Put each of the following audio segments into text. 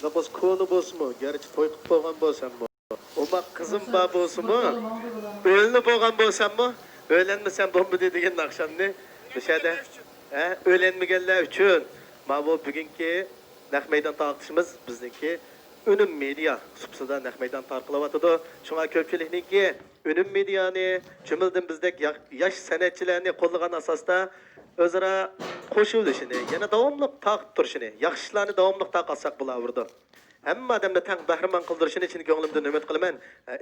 Namaz konu bozma, gerçi toyup boğan bozsan mı? Oma kızım ba bozsa mı? Ölünü boğan bozsan mı? Oylanmisam bolmidi degan naqshamni o'shada o'ylanmaganlar uchun mana bu bugungi naq maydon tarqatishimiz bizniki unum media subsida naq maydon tarqilyotidi. Shunga ko'pchilikniki unum mediani jumladan bizdek yosh san'atchilarni qo'llagan asosda o'zaro qo'shilishini, yana davomli taqib turishini, yaxshi ishlarni davomli taqalsak bo'laverdi. Hamma odamni tang bahramon qildirishini chin ko'nglimdan umid qilaman.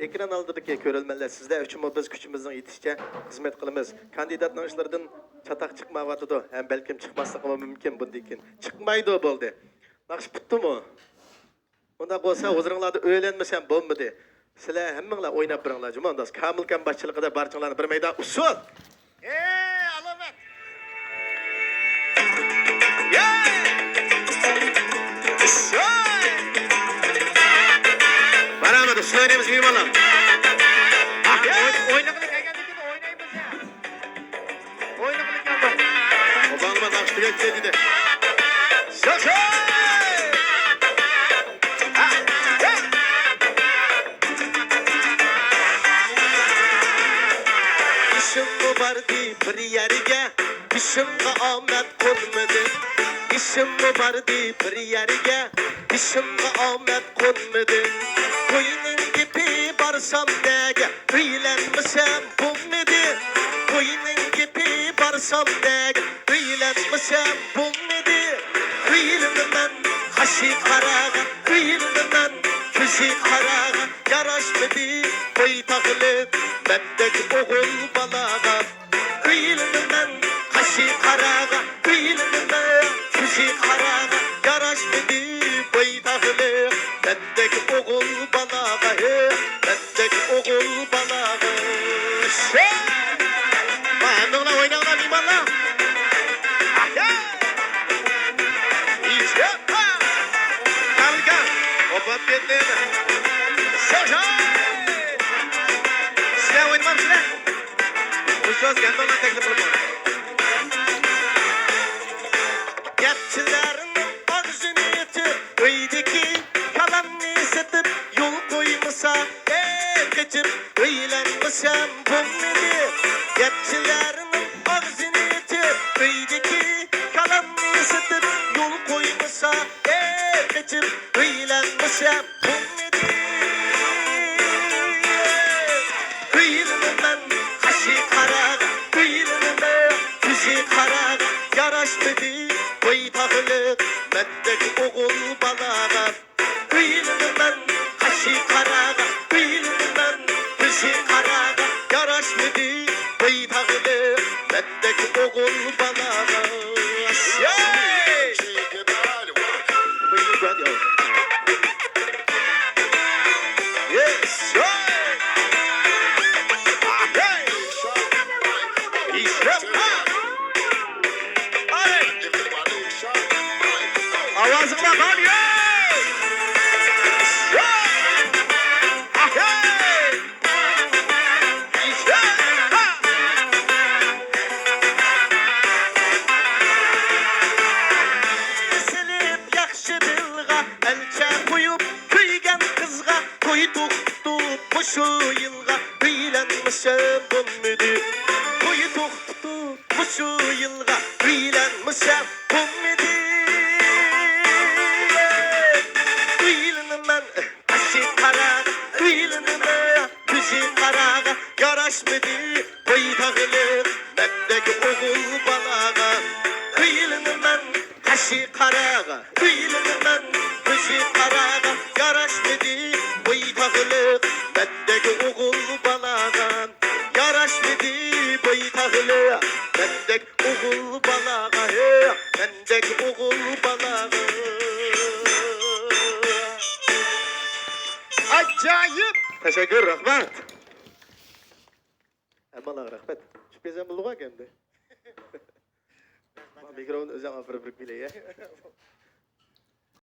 Ekran oldidagi ko'rolmanlar sizlar uchun biz kuchimizning yetishicha xizmat qilamiz. Kandidatning ishlaridan chataq chiqmayotidi. Ham balkim chiqmasligi mumkin bundan keyin. Chiqmaydi bo'ldi. Naqsh bitdimi? Unda bo'lsa o'zingizlarda o'ylanmasam bo'lmidi. Sizlar hammanglar o'ynab biringlar, jumondas. Kamilkan boshchiligida barchanglarni bir maydon usul. Alamat. Baramadi, sulaynamiz mehmonlar. O'ynaqlik ekanligini o'ynaymiz ya. O'ynaqlik ekan. Obama naqsh tugatdi dedi. İşim mi vardı bir yerge, işimga omad qo'nmadi. İşim mi vardı bir yerge, işimga omad qo'nmadi. Qo'yning gipi barsam nega, uylanmisam bolmidi. Qo'yning gipi barsam nega, uylanmisam bolmidi. Uylanman qashi qaraga, uylanman ko'zi qaraga, yarashmadi qo'y taqilib mendek o'g'il balaga. Uylanman qashi qaraga, uylanman ko'zi qaraga, yarashmadi qo'y taqilib mendek o'g'il balaga, mendek o'g'il balaga. Hamdanglar o'ynanglar mehmonlar. Opa ketdi. So'sha. Sizlar o'ynamamsizlar? Ustoz gandonlar taklif qilib Gapchilarning og'zini yetib, uydagi kalamni setib, yo'l qo'ymasa, kechib o'ylanmasam bo'lmidi. Gapchilarning og'zini yetib, uydagi kalamni setib, yo'l qo'ymasa, kechib o'ylanmasam bo'lmidi. Uylanman qashi qaraga, uylanman ko'zi qaraga, yarashmadi qo'y taqilib mendek o'g'il balaga. Uylanman qashi qaraga, uylanman ko'zi qaraga, yarashmadi qo'y taqilib mendek o'g'il balaga. Avazıma var ya. Silip yaxshi dilga, elcha qo'yib kuygan qizga, to'y to'xtib mushu yilga uylanmasam bo'lmidi. To'y to'xtib mushu yilga uylanmasam bo'lmidi. Yarashmadi qo'y taqilib mendek o'g'il balaga. Uylanman qashi qaraga, uylanman ko'zi qaraga, yarashmadi qo'y taqilib mendek o'g'il balaga. Yarashmadi qo'y taqilib mendek o'g'il balaga, mendek o'g'il balaga. Ajoyib. Teşekkür, rahmat. Aman rahmet. Şu bezem bulduğuna kendi. Mikrofonu özel bir bile ya.